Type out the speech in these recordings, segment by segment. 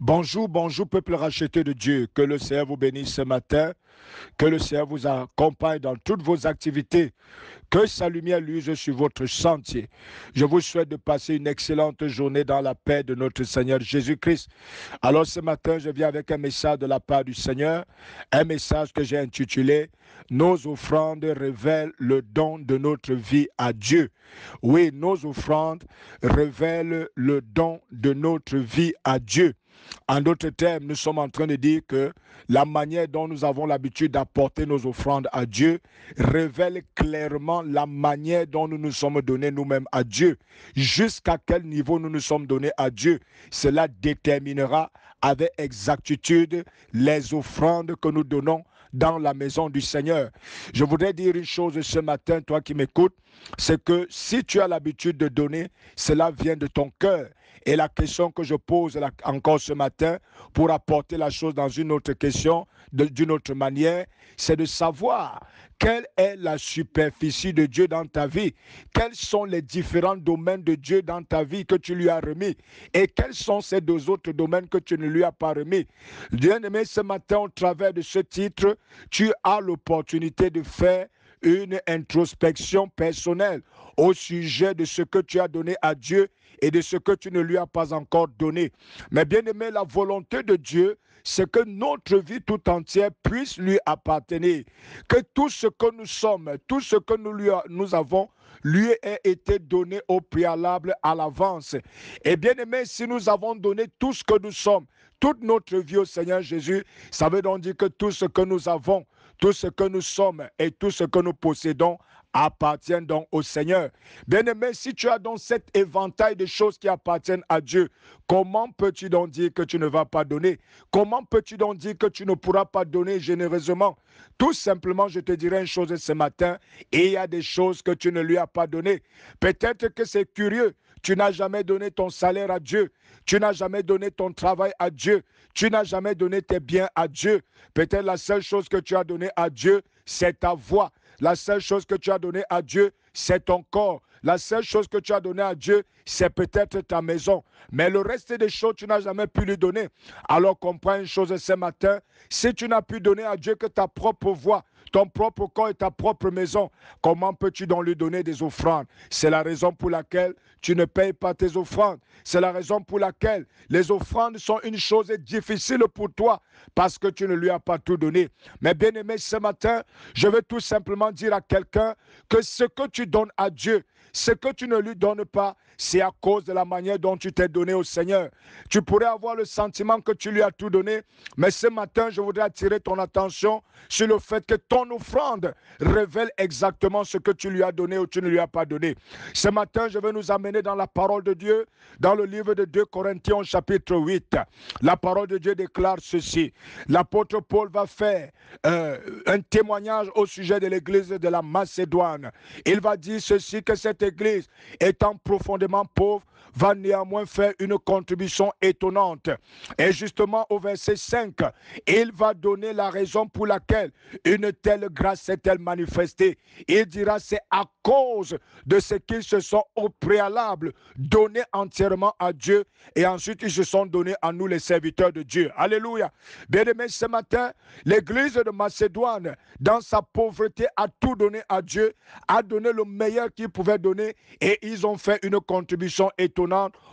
Bonjour, bonjour, peuple racheté de Dieu. Que le Seigneur vous bénisse ce matin. Que le Seigneur vous accompagne dans toutes vos activités. Que sa lumière luise sur votre sentier. Je vous souhaite de passer une excellente journée dans la paix de notre Seigneur Jésus-Christ. Alors ce matin, je viens avec un message de la part du Seigneur. Un message que j'ai intitulé Nos offrandes révèlent le don de notre vie à Dieu. Oui, nos offrandes révèlent le don de notre vie à Dieu. En d'autres termes, nous sommes en train de dire que la manière dont nous avons l'habitude d'apporter nos offrandes à Dieu révèle clairement la manière dont nous nous sommes donnés nous-mêmes à Dieu. Jusqu'à quel niveau nous nous sommes donnés à Dieu. Cela déterminera avec exactitude les offrandes que nous donnons dans la maison du Seigneur. Je voudrais dire une chose ce matin, toi qui m'écoutes, c'est que si tu as l'habitude de donner, cela vient de ton cœur. Et la question que je pose encore ce matin, pour apporter la chose dans une autre question, d'une autre manière, c'est de savoir quelle est la superficie de Dieu dans ta vie, quels sont les différents domaines de Dieu dans ta vie que tu lui as remis, et quels sont ces deux autres domaines que tu ne lui as pas remis. Bien-aimé, ce matin, au travers de ce titre, tu as l'opportunité de faire une introspection personnelle au sujet de ce que tu as donné à Dieu et de ce que tu ne lui as pas encore donné. Mais bien aimé, la volonté de Dieu, c'est que notre vie tout entière puisse lui appartenir. Que tout ce que nous sommes, tout ce que nous avons, lui ait été donné au préalable à l'avance. Et bien aimé, si nous avons donné tout ce que nous sommes, toute notre vie au Seigneur Jésus, ça veut donc dire que tout ce que nous avons, tout ce que nous sommes et tout ce que nous possédons appartient donc au Seigneur. Bien-aimé, si tu as donc cet éventail de choses qui appartiennent à Dieu, comment peux-tu donc dire que tu ne vas pas donner? Comment peux-tu donc dire que tu ne pourras pas donner généreusement? Tout simplement, je te dirai une chose ce matin, et il y a des choses que tu ne lui as pas données. Peut-être que c'est curieux. Tu n'as jamais donné ton salaire à Dieu. Tu n'as jamais donné ton travail à Dieu. Tu n'as jamais donné tes biens à Dieu. Peut-être la seule chose que tu as donnée à Dieu, c'est ta voix. La seule chose que tu as donnée à Dieu, c'est ton corps. La seule chose que tu as donnée à Dieu, c'est peut-être ta maison. Mais le reste des choses, tu n'as jamais pu lui donner. Alors comprends une chose ce matin. Si tu n'as pu donner à Dieu que ta propre voix, ton propre corps et ta propre maison, comment peux-tu donc lui donner des offrandes? C'est la raison pour laquelle tu ne payes pas tes offrandes. C'est la raison pour laquelle les offrandes sont une chose difficile pour toi parce que tu ne lui as pas tout donné. Mais bien aimé, ce matin, je veux tout simplement dire à quelqu'un que ce que tu donnes à Dieu, ce que tu ne lui donnes pas, c'est à cause de la manière dont tu t'es donné au Seigneur. Tu pourrais avoir le sentiment que tu lui as tout donné, mais ce matin, je voudrais attirer ton attention sur le fait que ton offrande révèle exactement ce que tu lui as donné ou tu ne lui as pas donné. Ce matin, je vais nous amener dans la parole de Dieu, dans le livre de 2 Corinthiens, chapitre 8. La parole de Dieu déclare ceci. L'apôtre Paul va faire un témoignage au sujet de l'église de la Macédoine. Il va dire ceci, que cette église, étant profondément pauvre, va néanmoins faire une contribution étonnante. Et justement au verset 5, il va donner la raison pour laquelle une telle grâce s'est-elle manifestée. Il dira c'est à cause de ce qu'ils se sont au préalable donnés entièrement à Dieu et ensuite ils se sont donnés à nous les serviteurs de Dieu. Alléluia. Bien-aimés, ce matin, l'église de Macédoine, dans sa pauvreté, a tout donné à Dieu, a donné le meilleur qu'il pouvait donner et ils ont fait une contribution étonnante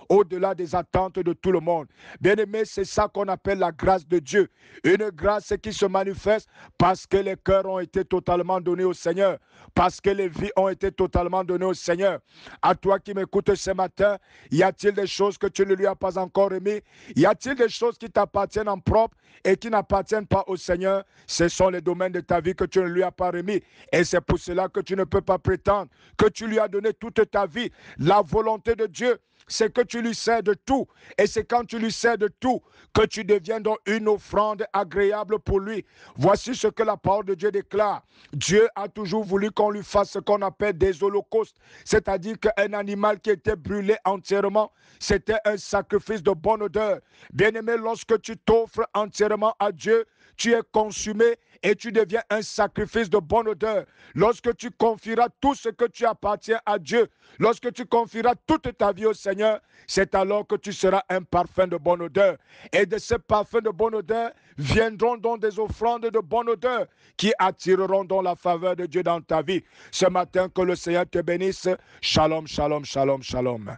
au-delà des attentes de tout le monde. Bien-aimés, c'est ça qu'on appelle la grâce de Dieu. Une grâce qui se manifeste parce que les cœurs ont été totalement donnés au Seigneur, parce que les vies ont été totalement données au Seigneur. À toi qui m'écoutes ce matin, y a-t-il des choses que tu ne lui as pas encore remis? Y a-t-il des choses qui t'appartiennent en propre et qui n'appartiennent pas au Seigneur? Ce sont les domaines de ta vie que tu ne lui as pas remis. Et c'est pour cela que tu ne peux pas prétendre que tu lui as donné toute ta vie. La volonté de Dieu, c'est que tu lui sers de tout. Et c'est quand tu lui sers de tout que tu deviens donc une offrande agréable pour lui. Voici ce que la parole de Dieu déclare. Dieu a toujours voulu qu'on lui fasse ce qu'on appelle des holocaustes. C'est-à-dire qu'un animal qui était brûlé entièrement, c'était un sacrifice de bonne odeur. Bien-aimé, lorsque tu t'offres entièrement à Dieu, tu es consumé et tu deviens un sacrifice de bonne odeur. Lorsque tu confieras tout ce que tu appartiens à Dieu, lorsque tu confieras toute ta vie au Seigneur, c'est alors que tu seras un parfum de bonne odeur. Et de ce parfum de bonne odeur viendront donc des offrandes de bonne odeur qui attireront donc la faveur de Dieu dans ta vie. Ce matin, que le Seigneur te bénisse. Shalom, shalom, shalom, shalom.